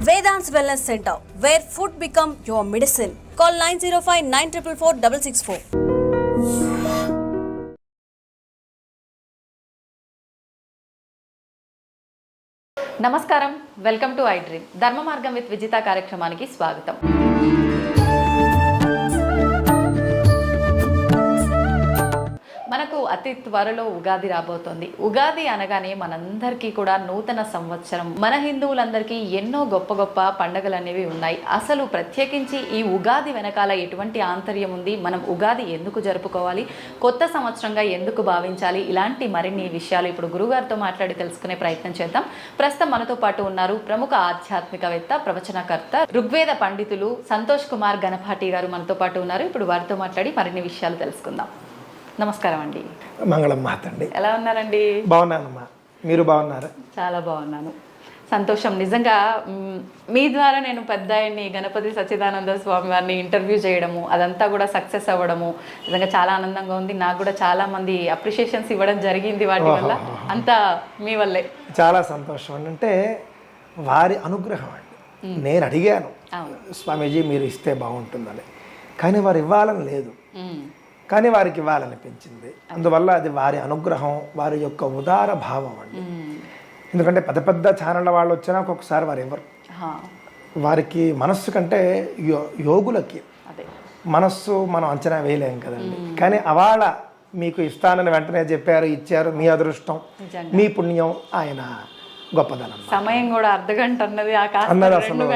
Vedant's Wellness Center, where food become your medicine. Call 905-944-664. నమస్కారం, welcome to I dream. ధర్మ మార్గం with Vijitha కార్యక్రమానికి స్వాగతం. మనకు అతి త్వరలో ఉగాది రాబోతోంది. ఉగాది అనగానే మనందరికీ కూడా నూతన సంవత్సరం. మన హిందువులందరికీ ఎన్నో గొప్ప గొప్ప పండుగలు అనేవి ఉన్నాయి. అసలు ప్రత్యేకించి ఈ ఉగాది వెనకాల ఎటువంటి ఆంతర్యం ఉంది, మనం ఉగాది ఎందుకు జరుపుకోవాలి, కొత్త సంవత్సరంగా ఎందుకు భావించాలి, ఇలాంటి మరిన్ని విషయాలు ఇప్పుడు గురుగారితో మాట్లాడి తెలుసుకునే ప్రయత్నం చేద్దాం. ప్రస్తుతం మనతో పాటు ఉన్నారు ప్రముఖ ఆధ్యాత్మికవేత్త, ప్రవచనకర్త, ఋగ్వేద పండితులు సంతోష్ కుమార్ గణపాటి గారు మనతో పాటు ఉన్నారు. ఇప్పుడు వారితో మాట్లాడి మరిన్ని విషయాలు తెలుసుకుందాం. నమస్కారం అండి. మంగళం మాతండి. ఎలా ఉన్నారండి? బాగున్నానమ్మా, మీరు బాగున్నారా? చాలా బాగున్నాను, సంతోషం. నిజంగా మీ ద్వారా నేను పెద్ద ఆయన్ని గణపతి సచ్చిదానంద స్వామి వారిని ఇంటర్వ్యూ చేయడము, అదంతా కూడా సక్సెస్ అవ్వడము నిజంగా చాలా ఆనందంగా ఉంది. నాకు కూడా చాలా మంది అప్రిషియేషన్స్ ఇవ్వడం జరిగింది వాటి వల్ల. అంతా మీ వల్లే. చాలా సంతోషం. అంటే వారి అనుగ్రహం అండి. నేను అడిగాను స్వామీజీ మీరు ఇస్తే బాగుంటుందని, కానీ వారు ఇవ్వాలని లేదు, కానీ వారికి ఇవ్వాలనిపించింది. అందువల్ల అది వారి అనుగ్రహం, వారి యొక్క ఉదార భావం అండి. ఎందుకంటే పెద్ద పెద్ద ఛానళ్ళ వాళ్ళు వచ్చినా ఒక్కొక్కసారి వారు ఎవరు, వారికి మనస్సు కంటే యోగులకి మనస్సు మనం అంచనా వేయలేం కదండి. కానీ అవాళ మీకు ఇస్తానని వెంటనే చెప్పారు, ఇచ్చారు, మీ అదృష్టం, మీ పుణ్యం, ఆయన గొప్పదనం. సమయం కూడా అర్ధగంట అన్నది అసలు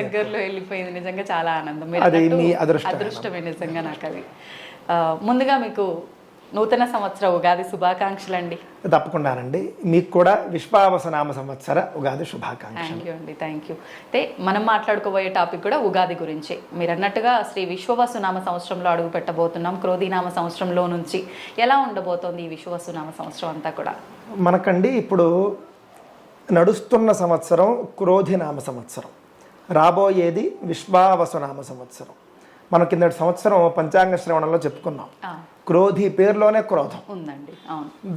దగ్గరలో వెళ్ళిపోయింది. నిజంగా చాలా ఆనందం. అది మీ అదృష్టమే నిజంగా. నాకు అది ముందుగా మీకు నూతన సంవత్సర ఉగాది శుభాకాంక్షలు అండి. తప్పకుండానండి, మీకు కూడా విశ్వావసనామ సంవత్సర ఉగాది శుభాకాంక్షలు. థ్యాంక్ యూ అండి, థ్యాంక్ యూ. అయితే మనం మాట్లాడుకోబోయే టాపిక్ కూడా ఉగాది గురించి. మీరు అన్నట్టుగా శ్రీ విశ్వవసునామ సంవత్సరంలో అడుగు పెట్టబోతున్నాం. క్రోధీనామ సంవత్సరంలో నుంచి ఎలా ఉండబోతోంది ఈ విశ్వవసునామ సంవత్సరం అంతా కూడా? మనకండి ఇప్పుడు నడుస్తున్న సంవత్సరం క్రోధినామ సంవత్సరం, రాబోయేది విశ్వావసునామ సంవత్సరం. మన కిందటి సంవత్సరం పంచాంగ శ్రవణంలో చెప్పుకున్నాం, క్రోధి పేరులోనే క్రోధం ఉందండి.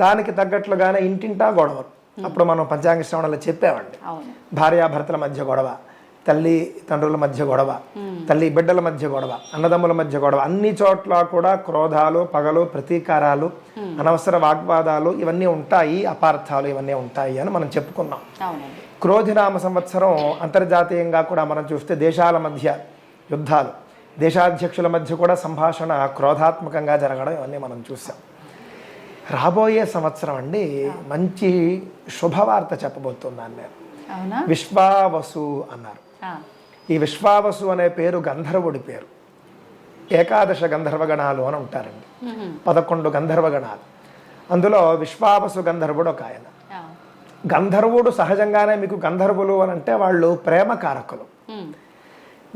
దానికి తగ్గట్లుగానే ఇంటింటా గొడవలు. అప్పుడు మనం పంచాంగ శ్రవణంలో చెప్పామండి, భార్యాభర్తల మధ్య గొడవ, తల్లి తండ్రుల మధ్య గొడవ, తల్లి బిడ్డల మధ్య గొడవ, అన్నదమ్ముల మధ్య గొడవ, అన్ని చోట్ల కూడా క్రోధాలు, పగలు, ప్రతీకారాలు, అనవసర వాగ్వాదాలు ఇవన్నీ ఉంటాయి, అపార్థాలు ఇవన్నీ ఉంటాయి అని మనం చెప్పుకున్నాం. క్రోధినామ సంవత్సరం అంతర్జాతీయంగా కూడా మనం చూస్తే దేశాల మధ్య యుద్ధాలు, దేశాధ్యక్షుల మధ్య కూడా సంభాషణ క్రోధాత్మకంగా జరగడం ఇవన్నీ మనం చూసాం. రాబోయే సంవత్సరం అండి మంచి శుభవార్త చెప్పబోతున్నాను నేను. విశ్వావసు అన్నారు. ఈ విశ్వావసు అనే పేరు గంధర్వుడి పేరు. ఏకాదశ గంధర్వగణాలు అని ఉంటారండి, 11 గంధర్వగణాలు. అందులో విశ్వావసు గంధర్వుడు ఒక ఆయన. గంధర్వుడు సహజంగానే మీకు గంధర్వులు అని అంటే వాళ్ళు ప్రేమ కారకులు.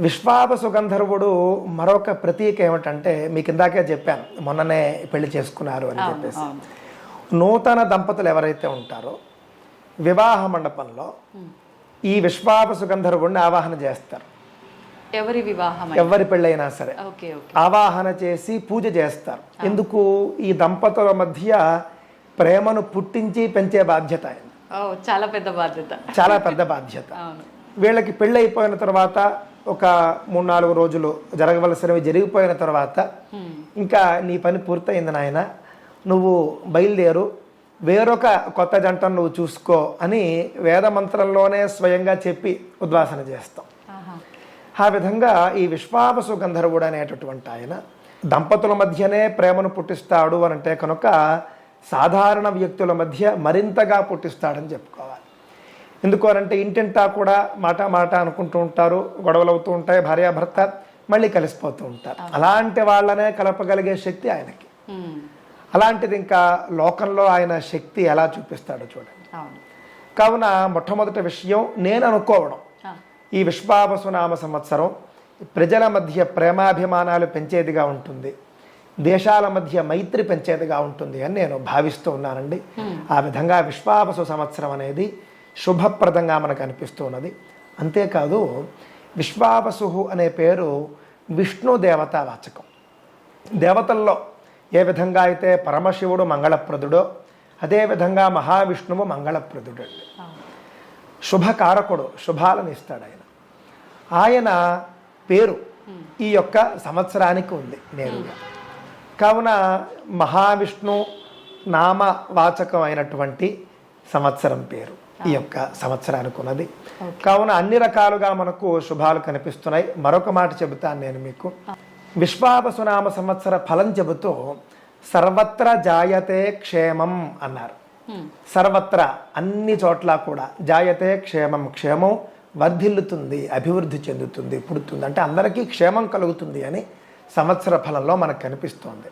విశ్వావసు గంధర్వుడు మరొక ప్రతీక ఏమిటంటే, మీకు ఇందాకే చెప్పాను, మొన్ననే పెళ్లి చేసుకున్నారు అని చెప్పేసి. నూతన దంపతులు ఎవరైతే ఉంటారో వివాహ మండపంలో ఈ విశ్వావసు గంధర్వుడిని ఆవాహన చేస్తారు. ఎవరి వివాహం, ఎవరి పెళ్ళైనా సరే ఆవాహన చేసి పూజ చేస్తారు. ఎందుకు? ఈ దంపతుల మధ్య ప్రేమను పుట్టించి పెంచే బాధ్యత ఆయన. చాలా పెద్ద బాధ్యత, చాలా పెద్ద బాధ్యత. వీళ్ళకి పెళ్ళి అయిపోయిన తర్వాత ఒక 3-4 రోజులు జరగవలసినవి జరిగిపోయిన తర్వాత, ఇంకా నీ పని పూర్తయింది నాయన, నువ్వు బయలుదేరు, వేరొక కొత్త జంటను నువ్వు చూసుకో అని వేదమంత్రంలోనే స్వయంగా చెప్పి ఉద్వాసన చేస్తాం. ఆ విధంగా ఈ విశ్వావసు గంధర్వుడు అనేటటువంటి ఆయన దంపతుల మధ్యనే ప్రేమను పుట్టిస్తాడు అని అంటే కనుక సాధారణ వ్యక్తుల మధ్య మరింతగా పుట్టిస్తాడని చెప్పుకోవాలి. ఎందుకు అనంటే ఇంటింటా కూడా మాట మాట అనుకుంటూ ఉంటారు, గొడవలు అవుతూ ఉంటాయి, భార్యాభర్త మళ్ళీ కలిసిపోతూ ఉంటారు. అలాంటి వాళ్ళనే కలపగలిగే శక్తి ఆయనకి. అలాంటిది ఇంకా లోకంలో ఆయన శక్తి ఎలా చూపిస్తాడో చూడండి. కావున మొట్టమొదటి విషయం నేను అనుకోవడం, ఈ విశ్వావసునామ సంవత్సరం ప్రజల మధ్య ప్రేమాభిమానాలు పెంచేదిగా ఉంటుంది, దేశాల మధ్య మైత్రి పెంచేదిగా ఉంటుంది అని నేను భావిస్తూ ఉన్నానండి. ఆ విధంగా విశ్వావసు సంవత్సరం అనేది శుభప్రదంగా మనకు అనిపిస్తూ ఉన్నది. అంతేకాదు విశ్వావసు అనే పేరు విష్ణు దేవతా వాచకం. దేవతల్లో ఏ విధంగా అయితే పరమశివుడు మంగళప్రదుడో అదేవిధంగా మహావిష్ణువు మంగళప్రదుడు అండి. శుభకారకుడు, శుభాలను ఇస్తాడు ఆయన. ఆయన పేరు ఈ యొక్క సంవత్సరానికి ఉంది నేరుగా. కావున మహావిష్ణు నామవాచకం అయినటువంటి సంవత్సరం పేరు ఈ యొక్క సంవత్సరానికి ఉన్నది. కావున అన్ని రకాలుగా మనకు శుభాలు కనిపిస్తున్నాయి. మరొక మాట చెబుతాను నేను మీకు. విశ్వావసునామ సంవత్సర ఫలం చెబుతూ సర్వత్ర జాయతే క్షేమం అన్నారు. సర్వత్ర అన్ని చోట్ల కూడా జాయతే క్షేమం, క్షేమం వర్ధిల్లుతుంది, అభివృద్ధి చెందుతుంది, పుడుతుంది, అంటే అందరికీ క్షేమం కలుగుతుంది అని సంవత్సర ఫలంలో మనకు కనిపిస్తోంది.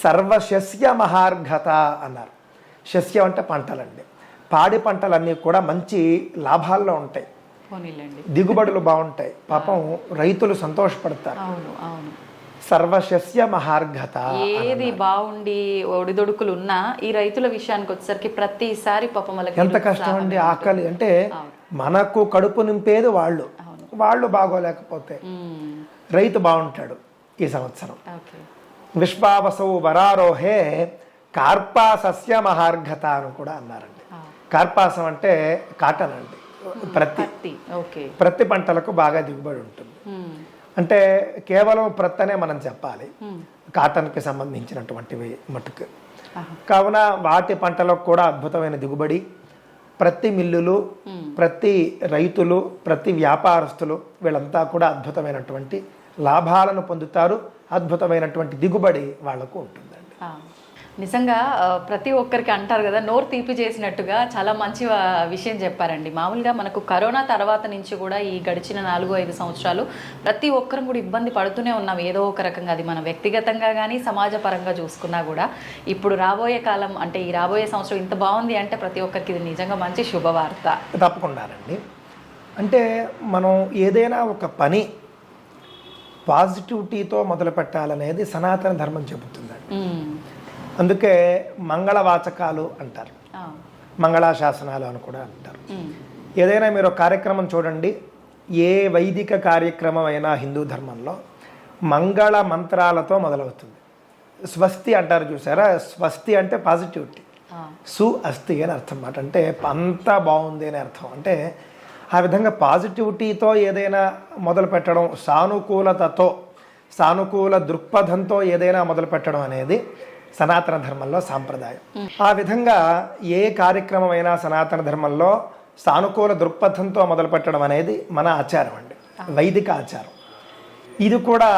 సర్వశస్య మహార్ఘత అన్నారు. శస్యం అంటే పంటలండి. పాడి పంటలన్నీ కూడా మంచి లాభాల్లో ఉంటాయి, దిగుబడులు బాగుంటాయి, పాపం రైతులు సంతోషపడతారు. సర్వశస్య మహార్ఘత. ఏది బాగుండి ఒడిదొడుకులు ఉన్నా ఈ రైతుల విషయానికి వచ్చేసరికి ప్రతిసారి పాపం ఎంత కష్టం అండి. ఆకలి అంటే మనకు కడుపు నింపేది వాళ్ళు బాగోలేకపోతే రైతు బాగుంటాడు. ఈ సంవత్సరం విశ్వావసౌ వరారోహే కార్పాసస్య మహార్ఘత అని కూడా అన్నారండి. కార్పాసం అంటే కాటన్ అండి. ప్రతి పంటలకు బాగా దిగుబడి ఉంటుంది. అంటే కేవలం ప్రత్తనే మనం చెప్పాలి, కాటన్కి సంబంధించినటువంటివి మటుకు. కావున వాటి పంటలకు కూడా అద్భుతమైన దిగుబడి. ప్రతి మిల్లులు, ప్రతి రైతులు, ప్రతి వ్యాపారస్తులు వీళ్ళంతా కూడా అద్భుతమైనటువంటి లాభాలను పొందుతారు. అద్భుతమైనటువంటి దిగుబడి వాళ్లకు ఉంటుందండి. నిజంగా ప్రతి ఒక్కరికి అంటారు కదా, నోరు తీపి చేసినట్టుగా చాలా మంచి విషయం చెప్పారండి. మామూలుగా మనకు కరోనా తర్వాత నుంచి కూడా ఈ గడిచిన 4-5 సంవత్సరాలు ప్రతి ఒక్కరం కూడా ఇబ్బంది పడుతూనే ఉన్నాం ఏదో ఒక రకంగా. అది మనం వ్యక్తిగతంగా కానీ సమాజ పరంగా చూసుకున్నా కూడా ఇప్పుడు రాబోయే కాలం అంటే ఈ రాబోయే సంవత్సరం ఇంత బాగుంది అంటే ప్రతి ఒక్కరికి ఇది నిజంగా మంచి శుభవార్త. తప్పకుండానండి. అంటే మనం ఏదైనా ఒక పని పాజిటివిటీతో మొదలు పెట్టాలనేది సనాతన ధర్మం చెబుతుందండి. అందుకే మంగళవాచకాలు అంటారు, మంగళాశాసనాలు అని కూడా అంటారు. ఏదైనా మీరు కార్యక్రమం చూడండి, ఏ వైదిక కార్యక్రమం అయినా హిందూ ధర్మంలో మంగళ మంత్రాలతో మొదలవుతుంది. స్వస్తి అంటారు చూసారా, స్వస్తి అంటే పాజిటివిటీ, సు అస్తి అని అర్థం అన్నమాట. అంటే అంతా బాగుంది అని అర్థం. అంటే ఆ విధంగా పాజిటివిటీతో ఏదైనా మొదలు పెట్టడం, సానుకూలతతో, సానుకూల దృక్పథంతో ఏదైనా మొదలు పెట్టడం అనేది సనాతన ధర్మంలో సాంప్రదాయం. ఆ విధంగా ఏ కార్యక్రమం అయినా సనాతన ధర్మంలో సానుకూల దృక్పథంతో మొదలు పెట్టడం అనేది మన ఆచారం అండి, వైదిక ఆచారం. ఇది కూడా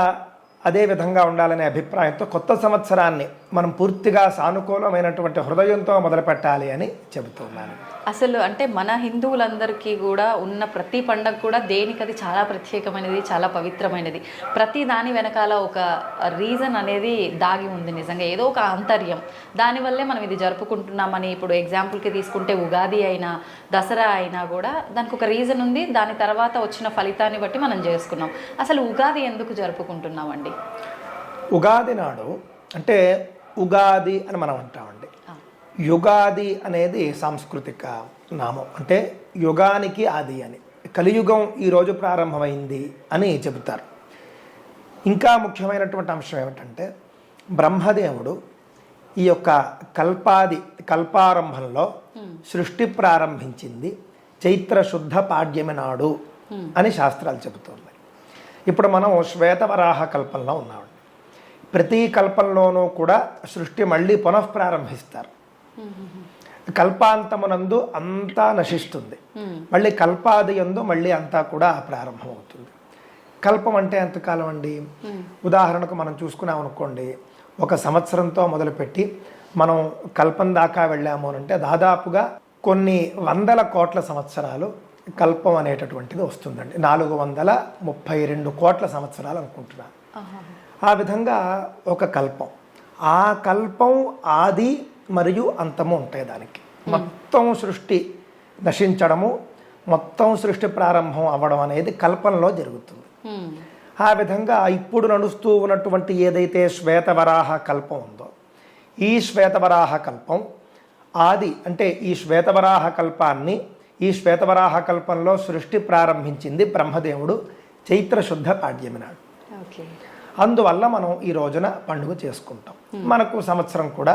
అదే విధంగా ఉండాలనే అభిప్రాయంతో కొత్త సంవత్సరాన్ని మనం పూర్తిగా సానుకూలమైనటువంటి హృదయంతో మొదలు పెట్టాలి అని చెబుతున్నాను. అసలు అంటే మన హిందువులందరికీ కూడా ఉన్న ప్రతి పండగ కూడా దేనికది చాలా ప్రత్యేకమైనది, చాలా పవిత్రమైనది. ప్రతి దాని వెనకాల ఒక రీజన్ అనేది దాగి ఉంది. నిజంగా ఏదో ఒక ఆంతర్యం, దానివల్లే మనం ఇది జరుపుకుంటున్నామని. ఇప్పుడు ఎగ్జాంపుల్కి తీసుకుంటే ఉగాది అయినా దసరా అయినా కూడా దానికి ఒక రీజన్ ఉంది. దాని తర్వాత వచ్చిన ఫలితాన్ని బట్టి మనం చేసుకున్నాం. అసలు ఉగాది ఎందుకు జరుపుకుంటున్నామండి? ఉగాది నాడు అంటే ఉగాది అని మనం అంటామండి. యుగాది అనేది సాంస్కృతిక నామం. అంటే యుగానికి ఆది అని, కలియుగం ఈరోజు ప్రారంభమైంది అని చెబుతారు. ఇంకా ముఖ్యమైనటువంటి అంశం ఏమిటంటే బ్రహ్మదేవుడు ఈ యొక్క కల్పారంభంలో సృష్టి ప్రారంభించింది చైత్ర శుద్ధ పాడ్యమి నాడు అని శాస్త్రాలు చెబుతున్నాయి. ఇప్పుడు మనం శ్వేతవరాహ కల్పంలో ఉన్నామండి. ప్రతి కల్పంలోనూ కూడా సృష్టి మళ్ళీ పునఃప్రారంభిస్తారు. కల్పాంతమునందు అంతా నశిస్తుంది, మళ్ళీ కల్పాది యందు మళ్ళీ అంతా కూడా ప్రారంభమవుతుంది. కల్పం అంటే ఎంతకాలం అండి? ఉదాహరణకు మనం చూసుకున్నాం అనుకోండి, ఒక సంవత్సరంతో మొదలుపెట్టి మనం కల్పం దాకా వెళ్ళాము అంటే దాదాపుగా కొన్ని 100 కోట్ల సంవత్సరాలు కల్పం అనేటటువంటిది వస్తుందండి. 432 కోట్ల సంవత్సరాలు అనుకుంటున్నాను. ఆ విధంగా ఒక కల్పం, ఆ కల్పం ఆది మరియు అంతము ఉంటాయి. దానికి మొత్తం సృష్టి నశించడము, మొత్తం సృష్టి ప్రారంభం అవ్వడం అనేది కల్పంలో జరుగుతుంది. ఆ విధంగా ఇప్పుడు నడుస్తూ ఉన్నటువంటి ఏదైతే శ్వేతవరాహ కల్పం ఉందో, ఈ శ్వేతవరాహ కల్పం ఆది అంటే ఈ శ్వేతవరాహ కల్పాన్ని, ఈ శ్వేతవరాహ కల్పంలో సృష్టి ప్రారంభించింది బ్రహ్మదేవుడు చైత్ర శుద్ధ పాడ్యమి నాడు. అందువల్ల మనం ఈ రోజున పండుగ చేసుకుంటాం. మనకు సంవత్సరం కూడా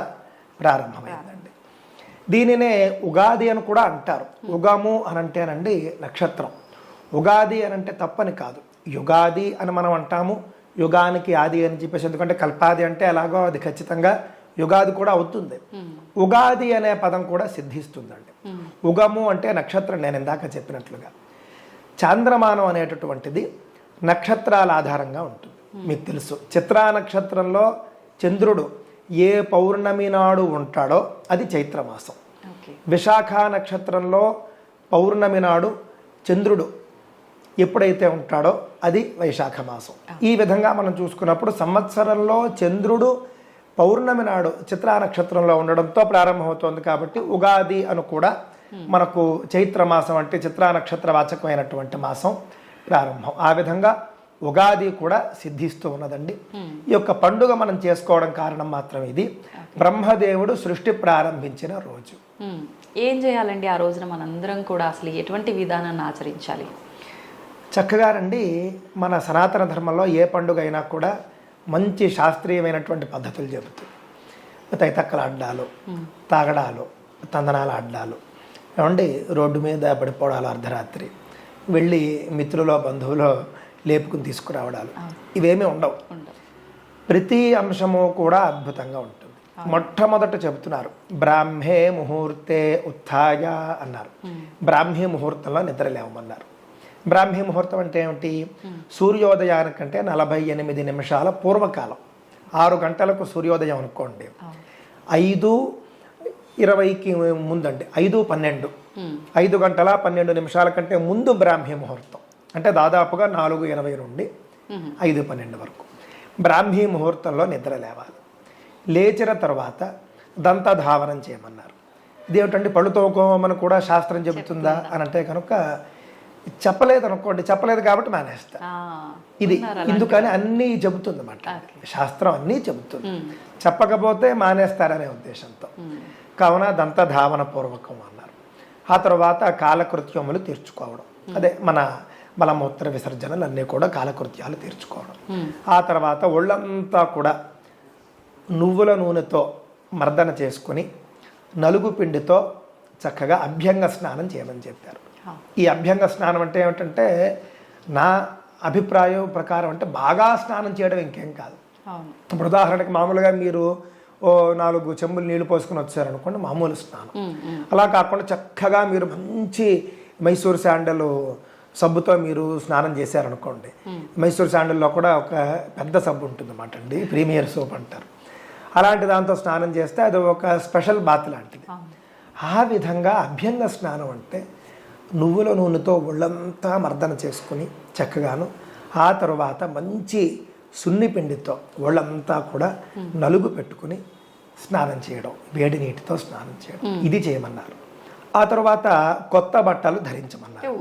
ప్రారంభమైందండి. దీనినే ఉగాది అని కూడా అంటారు. ఉగము అని అంటేనండి నక్షత్రం. ఉగాది అని అంటే తప్పని కాదు, యుగాది అని మనం అంటాము, యుగానికి ఆది అని చెప్పేసి, ఎందుకంటే కల్పాది అంటే ఎలాగో అది ఖచ్చితంగా యుగాది కూడా అవుతుంది. ఉగాది అనే పదం కూడా సిద్ధిస్తుందండి. ఉగము అంటే నక్షత్రం, నేను ఇందాక చెప్పినట్లుగా చాంద్రమానం అనేటటువంటిది నక్షత్రాల ఆధారంగా ఉంటుంది. మీకు తెలుసు, చిత్రా నక్షత్రంలో చంద్రుడు ఏ పౌర్ణమి నాడు ఉంటాడో అది చైత్రమాసం. విశాఖ నక్షత్రంలో పౌర్ణమి నాడు చంద్రుడు ఎప్పుడైతే ఉంటాడో అది వైశాఖ మాసం. ఈ విధంగా మనం చూసుకున్నప్పుడు సంవత్సరంలో చంద్రుడు పౌర్ణమి నాడు చిత్రా నక్షత్రంలో ఉండడంతో ప్రారంభమవుతోంది. కాబట్టి ఉగాది అని కూడా మనకు చైత్రమాసం అంటే చిత్రా నక్షత్ర వాచకమైనటువంటి మాసం ప్రారంభం. ఆ విధంగా ఉగాది కూడా సిద్ధిస్తూ ఉన్నదండి. ఈ యొక్క పండుగ మనం చేసుకోవడం కారణం మాత్రం ఇది, బ్రహ్మదేవుడు సృష్టి ప్రారంభించిన రోజు. ఏం చేయాలండి ఆ రోజున మనందరం కూడా, అసలు ఎటువంటి విధానాన్ని ఆచరించాలి? చక్కగా రండి, మన సనాతన ధర్మంలో ఏ పండుగ అయినా కూడా మంచి శాస్త్రీయమైనటువంటి పద్ధతులు చెబుతుంది. తైతక్కల అడ్డాలు, తాగడాలు, తందనాల అడ్డాలు, ఏమండి రోడ్డు మీద పడిపోవడాలు, అర్ధరాత్రి వెళ్ళి మిత్రులో బంధువులో లేపుకుని తీసుకురావడాలు, ఇవేమీ ఉండవు. ప్రతి అంశము కూడా అద్భుతంగా ఉంటుంది. మొట్టమొదట చెబుతున్నారు బ్రాహ్మే ముహూర్తే ఉత్థాయ అన్నారు. బ్రాహ్మీ ముహూర్తంలో నిద్ర లేవమన్నారు. బ్రాహ్మీ ముహూర్తం అంటే ఏమిటి? సూర్యోదయానికంటే 48 నిమిషాల పూర్వకాలం. 6 గంటలకు సూర్యోదయం అనుకోండి, 5:20కి ముందండి, 5:12, 5 గంటల 12 నిమిషాల కంటే ముందు బ్రాహ్మీ ముహూర్తం. అంటే దాదాపుగా 4:20 నుండి 5:12 వరకు బ్రాహ్మీ ముహూర్తంలో నిద్ర లేవాలి. లేచిన తర్వాత దంతధావనం చేయమన్నారు. ఇదేమిటండి పళ్ళు తోముకోమని కూడా శాస్త్రం చెబుతుందా అని అంటే కనుక చెప్పలేదు అనుకోండి, చెప్పలేదు కాబట్టి మానేస్తా. ఇది ఎందుకని అన్నీ చెబుతుంది అన్నమాట, శాస్త్రం అన్నీ చెబుతుంది, చెప్పకపోతే మానేస్తారనే ఉద్దేశంతో. కావున దంతధావన పూర్వకం అన్నారు. ఆ తర్వాత కాలకృత్యములు తీర్చుకోవడం, అదే మన మలమూత్ర విసర్జనలు అన్నీ కూడా కాలకృత్యాలు తీర్చుకోవడం. ఆ తర్వాత ఒళ్ళంతా కూడా నువ్వుల నూనెతో మర్దన చేసుకుని నలుగు పిండితో చక్కగా అభ్యంగ స్నానం చేయమని చెప్పారు. ఈ అభ్యంగ స్నానం అంటే ఏమిటంటే, నా అభిప్రాయం ప్రకారం అంటే బాగా స్నానం చేయడం ఇంకేం కాదు. ఇప్పుడు ఉదాహరణకి మామూలుగా మీరు 4 చెంబులు నీళ్లు పోసుకుని వచ్చారనుకోండి, మామూలు స్నానం. అలా కాకుండా చక్కగా మీరు మంచి మైసూర్ శాండల్ సబ్బుతో మీరు స్నానం చేశారనుకోండి, మైసూర్ శాండల్లో కూడా ఒక పెద్ద సబ్బు ఉంటుంది అన్నమాట అండి, ప్రీమియర్ సోప్ అంటారు. అలాంటి దాంతో స్నానం చేస్తే అది ఒక స్పెషల్ బాత్ లాంటిది. ఆ విధంగా అభ్యంగ స్నానం అంటే నువ్వుల నూనెతో ఒళ్ళంతా మర్దన చేసుకుని చక్కగాను, ఆ తరువాత మంచి సున్ని పిండితో ఒళ్ళంతా కూడా నలుగు పెట్టుకుని స్నానం చేయడం, వేడి నీటితో స్నానం చేయడం, ఇది చేయమన్నారు. ఆ తర్వాత కొత్త బట్టలు ధరించమన్నారు.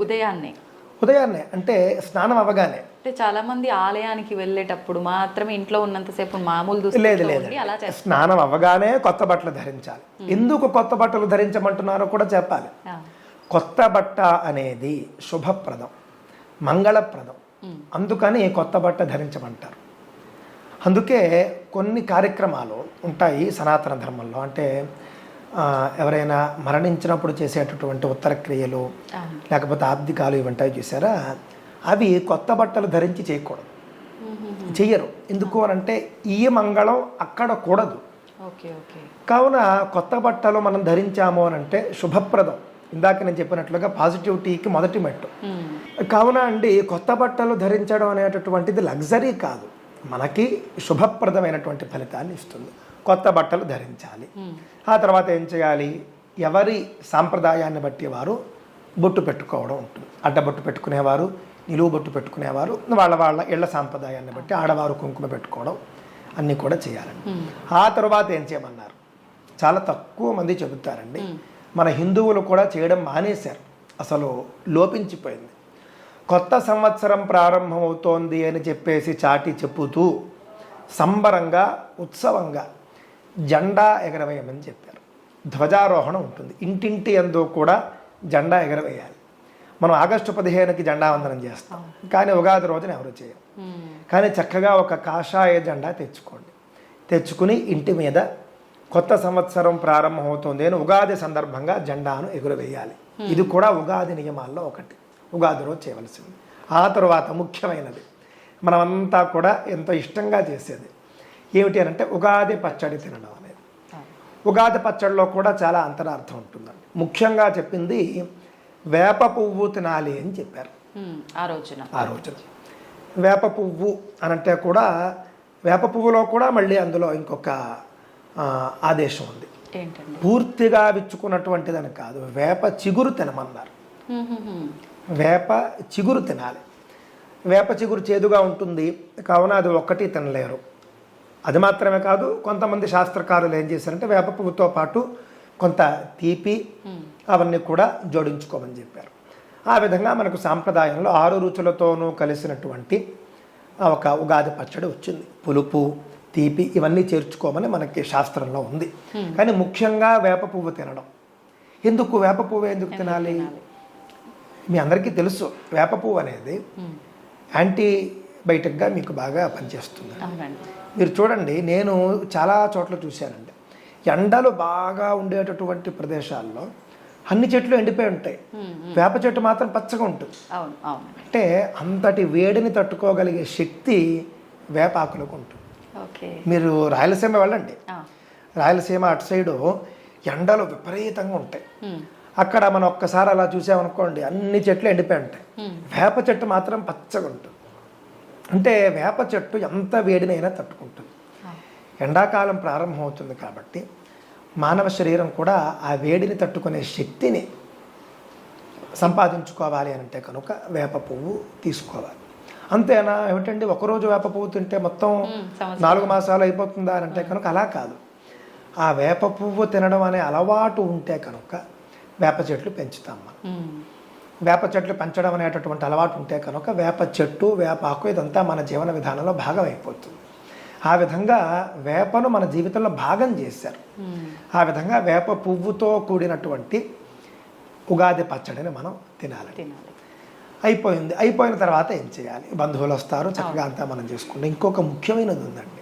ఉదయాన్నే అంటే స్నానం అవ్వగానే. అంటే చాలా మంది ఆలయానికి వెళ్ళేటప్పుడు మాత్రమే ఇంట్లో ఉన్నంతసేపు మామూలు లేదు, స్నానం అవ్వగానే కొత్త బట్టలు ధరించాలి. ఎందుకు కొత్త బట్టలు ధరించమంటున్నారో కూడా చెప్పాలి. కొత్త బట్ట అనేది శుభప్రదం, మంగళప్రదం, అందుకని కొత్త బట్ట ధరించమంటారు. అందుకే కొన్ని కార్యక్రమాలు ఉంటాయి సనాతన ధర్మంలో. అంటే ఎవరైనా మరణించినప్పుడు చేసేటటువంటి ఉత్తర క్రియలు, లేకపోతే ఆబ్దికాలు ఇవి ఉంటాయి చూసారా, అవి కొత్త బట్టలు ధరించి చేయకూడదు, చెయ్యరు. ఎందుకు అనంటే ఈ మంగళం అక్కడ కూడదు. కావున కొత్త బట్టలు మనం ధరించాము అని అంటే శుభప్రదం. ఇందాక నేను చెప్పినట్లుగా పాజిటివిటీకి మొదటి మెట్టు. కావున అండి కొత్త బట్టలు ధరించడం అనేటటువంటిది లగ్జరీ కాదు, మనకి శుభప్రదమైనటువంటి ఫలితాన్ని ఇస్తుంది. కొత్త బట్టలు ధరించాలి. ఆ తర్వాత ఏం చేయాలి? ఎవరి సాంప్రదాయాన్ని బట్టి వారు బొట్టు పెట్టుకోవడం ఉంటుంది. అడ్డబొట్టు పెట్టుకునేవారు, నిలువు బొట్టు పెట్టుకునేవారు, వాళ్ళ ఇళ్ల సాంప్రదాయాన్ని బట్టి ఆడవారు కుంకుమ పెట్టుకోవడం అన్నీ కూడా చేయాలండి. ఆ తర్వాత ఏం చేయమన్నారు? చాలా తక్కువ మంది చెబుతారండి. మన హిందువులు కూడా చేయడం మానేశారు, అసలు లోపించిపోయింది. కొత్త సంవత్సరం ప్రారంభమవుతోంది అని చెప్పేసి చాటి చెప్పుతూ సంబరంగా ఉత్సవంగా జెండా ఎగరవేయమని చెప్పారు. ధ్వజారోహణ ఉంటుంది, ఇంటింటి యందు కూడా జెండా ఎగరవేయాలి. మనం ఆగస్టు 15కి జెండా వందనం చేస్తాం, కానీ ఉగాది రోజున ఎవరు చేయం. కానీ చక్కగా ఒక కాషాయ జెండా తెచ్చుకుని ఇంటి మీద కొత్త సంవత్సరం ప్రారంభమవుతోంది అని ఉగాది సందర్భంగా జెండాను ఎగురవేయాలి. ఇది కూడా ఉగాది నియమాల్లో ఒకటి. ఉగాది రోజు చేయవలసింది. ఆ తర్వాత ముఖ్యమైనది మనమంతా కూడా ఎంతో ఇష్టంగా చేసేది ఏమిటి అని అంటే ఉగాది పచ్చడి తినడం అనేది. ఉగాది పచ్చడిలో కూడా చాలా అంతరార్థం ఉంటుందండి. ముఖ్యంగా చెప్పింది వేప పువ్వు తినాలి అని చెప్పారు ఆ రోజున. వేప పువ్వు అనంటే కూడా వేప పువ్వులో కూడా మళ్ళీ అందులో ఇంకొక ఆదేశం ఉంది. ఏంటండి? పూర్తిగా విచ్చుకున్నటువంటిదని కాదు, వేప చిగురు తినమన్నారు. వేప చిగురు తినాలి. వేప చిగురు చేదుగా ఉంటుంది కావున అది ఒక్కటి తినలేరు. అది మాత్రమే కాదు, కొంతమంది శాస్త్రకారులు ఏం చేశారంటే వేప పువ్వుతో పాటు కొంత తీపి అవన్నీ కూడా జోడించుకోమని చెప్పారు. ఆ విధంగా మనకు సాంప్రదాయంలో 6 రుచులతోనూ కలిసినటువంటి ఒక ఉగాది పచ్చడి వచ్చింది. పులుపు, తీపి ఇవన్నీ చేర్చుకోమని మనకి శాస్త్రంలో ఉంది. కానీ ముఖ్యంగా వేప పువ్వు తినడం. ఎందుకు వేప పువ్వు ఎందుకు తినాలి? మీ అందరికీ తెలుసు వేప పువ్వు అనేది యాంటీబయాటిక్గా మీకు బాగా పనిచేస్తుంది. మీరు చూడండి, నేను చాలా చోట్ల చూశానండి, ఎండలు బాగా ఉండేటటువంటి ప్రదేశాల్లో అన్ని చెట్లు ఎండిపోయి ఉంటాయి, వేప చెట్టు మాత్రం పచ్చగా ఉంటుంది. అంటే అంతటి వేడిని తట్టుకోగలిగే శక్తి వేపాకులకు ఉంటుంది. మీరు రాయలసీమ వెళ్ళండి, రాయలసీమ అటు సైడు ఎండలు విపరీతంగా ఉంటాయి. అక్కడ మనం ఒక్కసారి అలా చూసామనుకోండి, అన్ని చెట్లు ఎండిపోయి ఉంటాయి, వేప చెట్టు మాత్రం పచ్చగా ఉంటుంది. అంటే వేప చెట్టు ఎంత వేడినైనా తట్టుకుంటుంది. ఎండాకాలం ప్రారంభమవుతుంది కాబట్టి మానవ శరీరం కూడా ఆ వేడిని తట్టుకునే శక్తిని సంపాదించుకోవాలి అని అంటే కనుక వేప పువ్వు తీసుకోవాలి. అంతేనా ఏమిటండి, ఒకరోజు వేప పువ్వు తింటే మొత్తం 4 మాసాలు అయిపోతుందా అని అంటే కనుక అలా కాదు. ఆ వేప పువ్వు తినడం అనే అలవాటు ఉంటే కనుక వేప చెట్లు పెంచుతాం మనం. వేప చెట్లు పెంచడం అనేటటువంటి అలవాటు ఉంటే కనుక వేప చెట్టు, వేపాకు ఇదంతా మన జీవన విధానంలో భాగం అయిపోతుంది. ఆ విధంగా వేపను మన జీవితంలో భాగం చేశారు. ఆ విధంగా వేప పువ్వుతో కూడినటువంటి ఉగాది పచ్చడిని మనం తినాలి. అయిపోయింది. అయిపోయిన తర్వాత ఏం చేయాలి? బంధువులు వస్తారు, చక్కగా అంతా మనం చేసుకుంటాం. ఇంకొక ముఖ్యమైనది ఉందండి,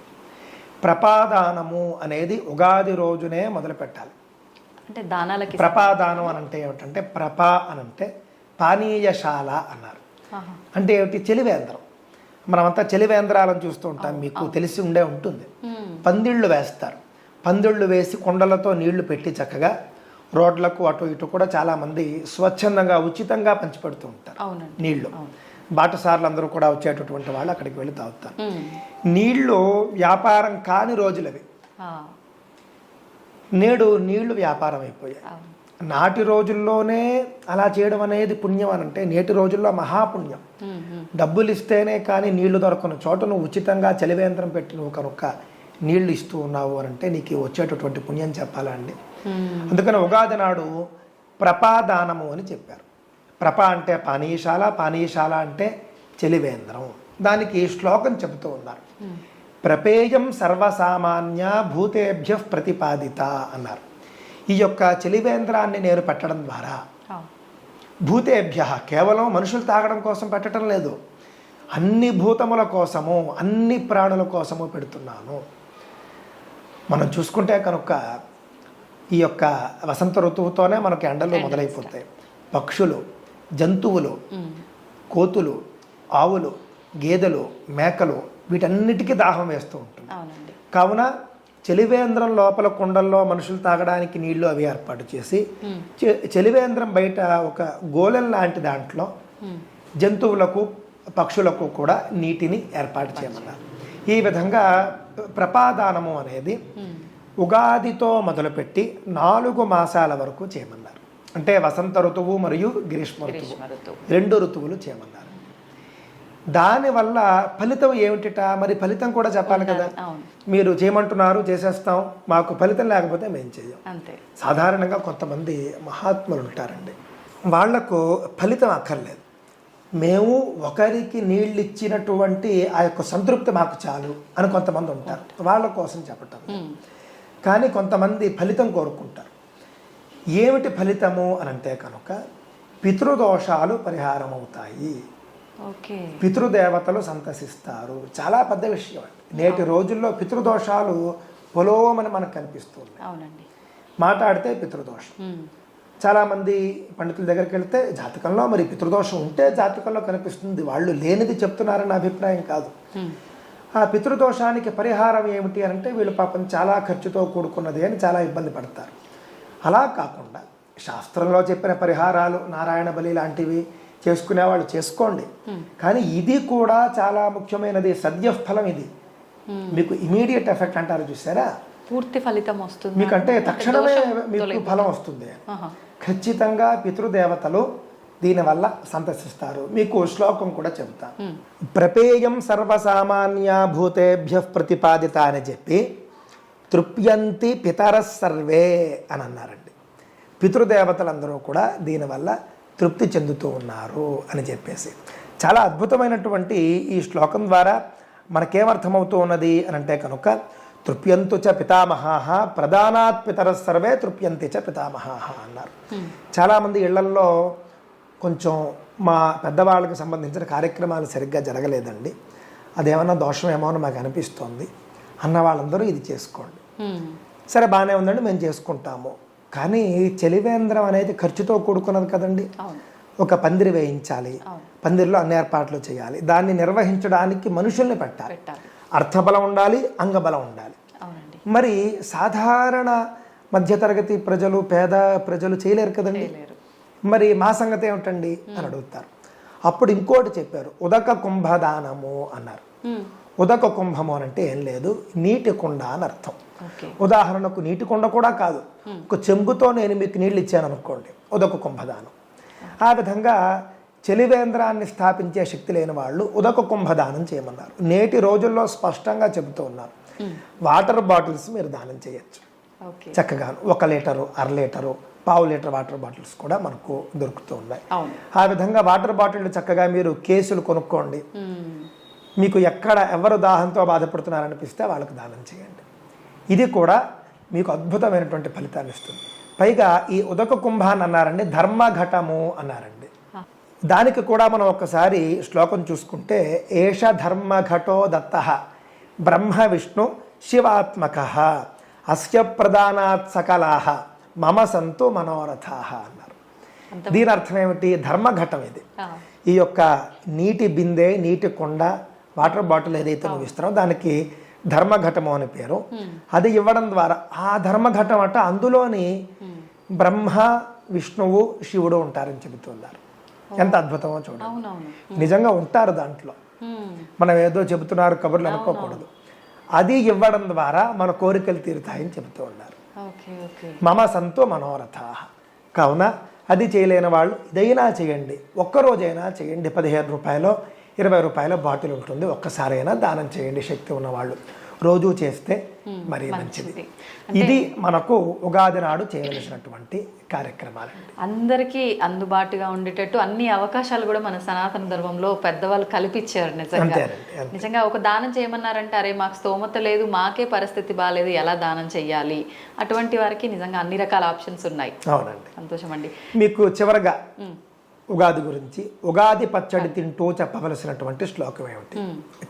ప్రపాదానము అనేది ఉగాది రోజునే మొదలు పెట్టాలి. అంటే దానాలకి ప్రపాదానం అనంటే ఏమిటంటే, ప్రపా అనంటే పానీయశాల అన్నారు. అంటే ఏమిటి? చలివేంద్రం. మనమంతా చలివేంద్రాలను చూస్తూ ఉంటాం, మీకు తెలిసి ఉండే ఉంటుంది. పందిళ్ళు వేస్తారు. పందిళ్ళు వేసి కొండలతో నీళ్లు పెట్టి చక్కగా రోడ్లకు అటు ఇటు కూడా చాలామంది స్వచ్ఛందంగా ఉచితంగా పంచిపెడుతూ ఉంటారు నీళ్లు. బాటసార్లు అందరూ కూడా వచ్చేటటువంటి వాళ్ళు అక్కడికి వెళ్ళి తాగుతారు. నీళ్లు వ్యాపారం కాని రోజులవి. నేడు నీళ్లు వ్యాపారం అయిపోయాయి. నాటి రోజుల్లోనే అలా చేయడం అనేది పుణ్యం అని అంటే, నేటి రోజుల్లో మహాపుణ్యం. డబ్బులు ఇస్తేనే కానీ నీళ్లు దొరకను చోట నువ్వు ఉచితంగా చలివేంద్రం పెట్టి నువ్వు కనుక నీళ్లు ఇస్తూ ఉన్నావు అని అంటే నీకు వచ్చేటటువంటి పుణ్యం చెప్పాలా అండి. అందుకని ఉగాది నాడు ప్రపాదానము అని చెప్పారు. ప్రప అంటే పానీయశాల, పానీయశాల అంటే చలివేంద్రం. దానికి శ్లోకం చెబుతూ ఉన్నారు. ప్రపేయం సర్వసామాన్య భూతేభ్య ప్రతిపాదిత అన్నారు. ఈ యొక్క చలివేంద్రాన్ని నేను పెట్టడం ద్వారా భూతేభ్య, కేవలం మనుషులు తాగడం కోసం పెట్టడం లేదు, అన్ని భూతముల కోసము, అన్ని ప్రాణుల కోసము పెడుతున్నాను. మనం చూసుకుంటే కనుక ఈ యొక్క వసంత ఋతువుతోనే మనకి ఎండలు మొదలైపోతాయి. పక్షులు, జంతువులు, కోతులు, ఆవులు, గేదెలు, మేకలు వీటన్నిటికీ దాహం వేస్తూ ఉంటుంది. కావున చలివేంద్రం లోపల కుండల్లో మనుషులు తాగడానికి నీళ్లు అవి ఏర్పాటు చేసి, చలివేంద్రం బయట ఒక గోలెం లాంటి దాంట్లో జంతువులకు, పక్షులకు కూడా నీటిని ఏర్పాటు చేయమన్నారు. ఈ విధంగా ప్రపాదానము అనేది ఉగాదితో మొదలుపెట్టి 4 మాసాల వరకు చేయమన్నారు. అంటే వసంత ఋతువు మరియు గ్రీష్మ ఋతువు 2 ఋతువులు చేయమన్నారు. దానివల్ల ఫలితం ఏమిటిట? మరి ఫలితం కూడా చెప్పాలి కదా. మీరు చేయమంటున్నారు, చేసేస్తాం, మాకు ఫలితం లేకపోతే మేము చేయం. సాధారణంగా కొంతమంది మహాత్ములు ఉంటారండి, వాళ్లకు ఫలితం అక్కర్లేదు. మేము ఒకరికి నీళ్ళు ఇచ్చినటువంటి ఆ యొక్క సంతృప్తి మాకు చాలు అని కొంతమంది ఉంటారు, వాళ్ళ కోసం చెప్పటం. కానీ కొంతమంది ఫలితం కోరుకుంటారు. ఏమిటి ఫలితము అని అంటే కనుక పితృదోషాలు పరిహారం అవుతాయి, పితృదేవతలు సంతసిస్తారు. చాలా పెద్ద విషయం అండి. నేటి రోజుల్లో పితృదోషాలు పొలోమని మనకు కనిపిస్తుంది. మాట్లాడితే పితృదోషం, చాలామంది పండితుల దగ్గరికి వెళ్తే జాతకంలో మరి పితృదోషం ఉంటే జాతకంలో కనిపిస్తుంది, వాళ్ళు లేనిది చెప్తున్నారన్న అభిప్రాయం కాదు. ఆ పితృదోషానికి పరిహారం ఏమిటి అని అంటే వీళ్ళు పాపం చాలా ఖర్చుతో కూడుకున్నది అని చాలా ఇబ్బంది పడతారు. అలా కాకుండా శాస్త్రంలో చెప్పిన పరిహారాలు నారాయణ బలి లాంటివి చేసుకునే వాళ్ళు చేసుకోండి. కానీ ఇది కూడా చాలా ముఖ్యమైనది, సద్యఫలం ఇది. మీకు ఇమీడియట్ ఎఫెక్ట్ అంటారు చూసారా, పూర్తి ఫలితం వస్తుంది, మీకంటే తక్షణమే మీకు ఫలం వస్తుంది. ఖచ్చితంగా పితృదేవతలు దీనివల్ల సంతసిస్తారు. మీకు శ్లోకం కూడా చెబుతాను. ప్రపేయం సర్వసామాన్య భూతేభ్య ప్రతిపాదిత అని చెప్పి తృప్యంతి పితర సర్వే అని అన్నారండి. పితృదేవతలందరూ కూడా దీనివల్ల తృప్తి చెందుతూ ఉన్నారు అని చెప్పేసి చాలా అద్భుతమైనటువంటి ఈ శ్లోకం ద్వారా మనకేమర్థమవుతూ ఉన్నది అని అంటే కనుక తృప్యంతు చ పితామహాః ప్రధానాత్ పితర సర్వే తృప్యంతి చ పితామహాః అన్నారు. చాలామంది ఇళ్లల్లో కొంచెం మా పెద్దవాళ్ళకి సంబంధించిన కార్యక్రమాలు సరిగ్గా జరగలేదండి, అదేమన్నా దోషమేమో అని మాకు అనిపిస్తోంది అన్న వాళ్ళందరూ ఇది చేసుకోండి. సరే బాగానే ఉందండి, మేము చేసుకుంటాము. కానీ చలివేంద్రం అనేది ఖర్చుతో కూడుకున్నది కదండి. ఒక పందిరి వేయించాలి, పందిరిలో అన్ని ఏర్పాట్లు చేయాలి, దాన్ని నిర్వహించడానికి మనుషుల్ని పెట్టాలి, అర్థబలం ఉండాలి, అంగబలం ఉండాలి. మరి సాధారణ మధ్యతరగతి ప్రజలు, పేద ప్రజలు చేయలేరు కదండి. మరి మా సంగతి ఏమిటండి అని అడుగుతారు. అప్పుడు ఇంకోటి చెప్పారు, ఉదక కుంభదానము అన్నారు. ఉదక కుంభము అని అంటే ఏం లేదు, నీటి కుండ అని అర్థం. ఉదాహరణకు నీటి కుండ కూడా కాదు, ఒక చెంబుతో నేను మీకు నీళ్ళు ఇచ్చాను అనుకోండి, ఉదక కుంభదానం. ఆ విధంగా చలివేంద్రాన్ని స్థాపించే శక్తి లేని వాళ్ళు ఉదక కుంభదానం చేయమన్నారు. నేటి రోజుల్లో స్పష్టంగా చెబుతూ ఉన్నారు, వాటర్ బాటిల్స్ మీరు దానం చేయొచ్చు చక్కగా. 1 litre, 1/2 litre, 1/2 litre water bottles కూడా మనకు దొరుకుతూ ఉన్నాయి. ఆ విధంగా వాటర్ బాటిల్ చక్కగా మీరు కేసులు కొనుక్కోండి. మీకు ఎక్కడ ఎవరు దాహంతో బాధపడుతున్నారనిపిస్తే వాళ్ళకి దానం చేయండి. ఇది కూడా మీకు అద్భుతమైనటువంటి ఫలితాన్ని ఇస్తుంది. పైగా ఈ ఉదక కుంభాన్ని అన్నారండి, ధర్మఘటము అన్నారండి. దానికి కూడా మనం ఒక్కసారి శ్లోకం చూసుకుంటే, ఏష ధర్మఘటో దత్తః బ్రహ్మ విష్ణు శివాత్మక అస్య ప్రధానాత్ సకలాః మమ సంతు మనోరథాః అన్నారు. దీని అర్థం ఏమిటి? ధర్మఘటం ఇది. ఈ యొక్క నీటి బిందె, నీటి కొండ, వాటర్ బాటిల్ ఏదైతే నువ్వు ఇస్తున్నావు దానికి ధర్మఘటము అని పేరు. అది ఇవ్వడం ద్వారా ఆ ధర్మఘటం అంటే అందులోని బ్రహ్మ విష్ణువు శివుడు ఉంటారని చెబుతున్నారు. ఎంత అద్భుతమో చూడండి, నిజంగా ఉంటారు దాంట్లో. మనం ఏదో చెబుతున్నారు కబుర్లు అనుకోకూడదు. అది ఇవ్వడం ద్వారా మన కోరికలు తీరుతాయని చెబుతూ ఉన్నారు. మమ సంతో మనోరథాః. కావున అది చేయలేని వాళ్ళు ఇదైనా చేయండి, ఒక్కరోజైనా చేయండి. 15 రూపాయలు 20 రూపాయల బాటిల్ ఉంటుంది, ఒక్కసారైనా దానం చేయండి శక్తి ఉన్నవాళ్ళు. రోజు చేస్తే మరీ మంచిది. ఇది మనకు ఉగాది నాడు చేయవలసినటువంటి కార్యక్రమాలు. అందరికీ అందుబాటుగా ఉండేటట్టు అన్ని అవకాశాలు కూడా మన సనాతన ధర్మంలో పెద్దవాళ్ళు కల్పించారు. నిజంగా ఒక దానం చేయమన్నారంటే అరే మాకు స్తోమత లేదు, మాకే పరిస్థితి బాగాలేదు, ఎలా దానం చెయ్యాలి, అటువంటి వారికి నిజంగా అన్ని రకాల ఆప్షన్స్ ఉన్నాయి. అవునండి, సంతోషం అండి. మీకు చివరగా ఉగాది గురించి ఉగాది పచ్చడి తింటూ చెప్పవలసినటువంటి శ్లోకం ఏమిటి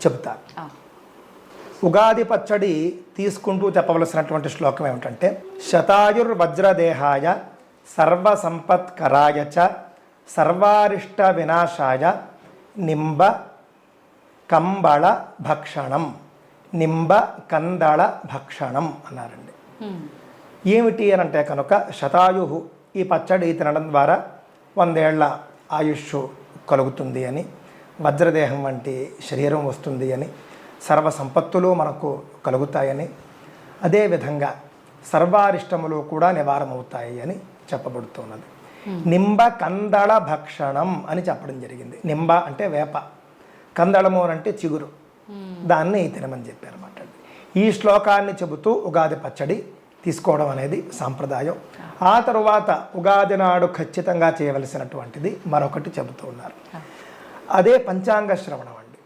చెబుతాను. ఉగాది పచ్చడి తీసుకుంటూ చెప్పవలసినటువంటి శ్లోకం ఏమిటంటే, శతాయుర్వజ్రదేహాయ సర్వసంపత్కరాయ చ సర్వారిష్ట వినాశాయ నింబ కంబళ భక్షణం, నింబ కందళ భక్షణం అన్నారండి. ఏమిటి అని అంటే కనుక, శతాయు ఈ పచ్చడి తినడం ద్వారా 100 ఏళ్ల ఆయుష్ కలుగుతుంది అని, వజ్రదేహం వంటి శరీరం వస్తుంది అని, సర్వ సంపత్తులు మనకు కలుగుతాయని, అదేవిధంగా సర్వారిష్టములు కూడా నివారమవుతాయి అని చెప్పబడుతున్నది. నింబ కందళ భక్షణం అని చెప్పడం జరిగింది. నింబ అంటే వేప, కందళము అంటే చిగురు, దాన్ని తినమని చెప్పారు అన్నమాట. ఈ శ్లోకాన్ని చెబుతూ ఉగాది పచ్చడి తీసుకోవడం అనేది సాంప్రదాయం. ఆ తరువాత ఉగాది నాడు ఖచ్చితంగా చేయవలసినటువంటిది మరొకటి చెబుతూ ఉన్నారు. అదే పంచాంగ శ్రవణం అండి.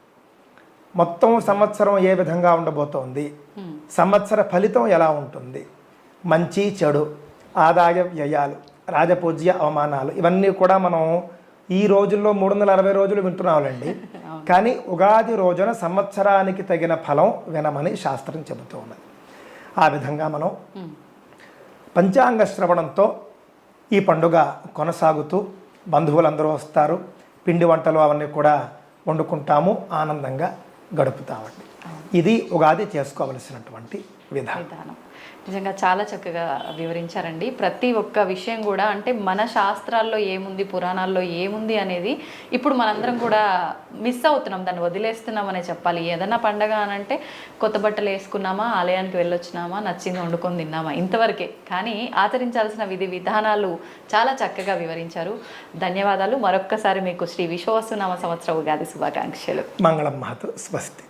మొత్తం సంవత్సరం ఏ విధంగా ఉండబోతోంది, సంవత్సర ఫలితం ఎలా ఉంటుంది, మంచి చెడు, ఆదాయ వ్యయాలు, రాజపూజ్య అవమానాలు, ఇవన్నీ కూడా మనం ఈ రోజుల్లో 360 రోజులు వింటున్నామండి. కానీ ఉగాది రోజున సంవత్సరానికి తగిన ఫలం వినమని శాస్త్రం చెబుతూ ఉన్నది. ఆ విధంగా మనం పంచాంగ శ్రవణంతో ఈ పండుగ కొనసాగుతూ బంధువులందరూ వస్తారు, పిండి వంటలు అవన్నీ కూడా వండుకుంటాము, ఆనందంగా గడుపుతామండి. ఇది ఉగాది చేసుకోవలసినటువంటి విధానం. నిజంగా చాలా చక్కగా వివరించారండి. ప్రతి ఒక్క విషయం కూడా అంటే మన శాస్త్రాల్లో ఏముంది, పురాణాల్లో ఏముంది అనేది ఇప్పుడు మనందరం కూడా మిస్ అవుతున్నాం, దాన్ని వదిలేస్తున్నాం అనే చెప్పాలి. ఏదన్నా పండగ అనంటే కొత్త బట్టలు వేసుకున్నామా, ఆలయానికి వెళ్ళొచ్చినామా, నచ్చింది వండుకొని తిన్నామా, ఇంతవరకే. కానీ ఆచరించాల్సిన విధి విధానాలు చాలా చక్కగా వివరించారు. ధన్యవాదాలు. మరొక్కసారి మీకు శ్రీ విశ్వవసునామ సంవత్సర ఉగాది శుభాకాంక్షలు. మంగళం మహతు. స్వస్తి.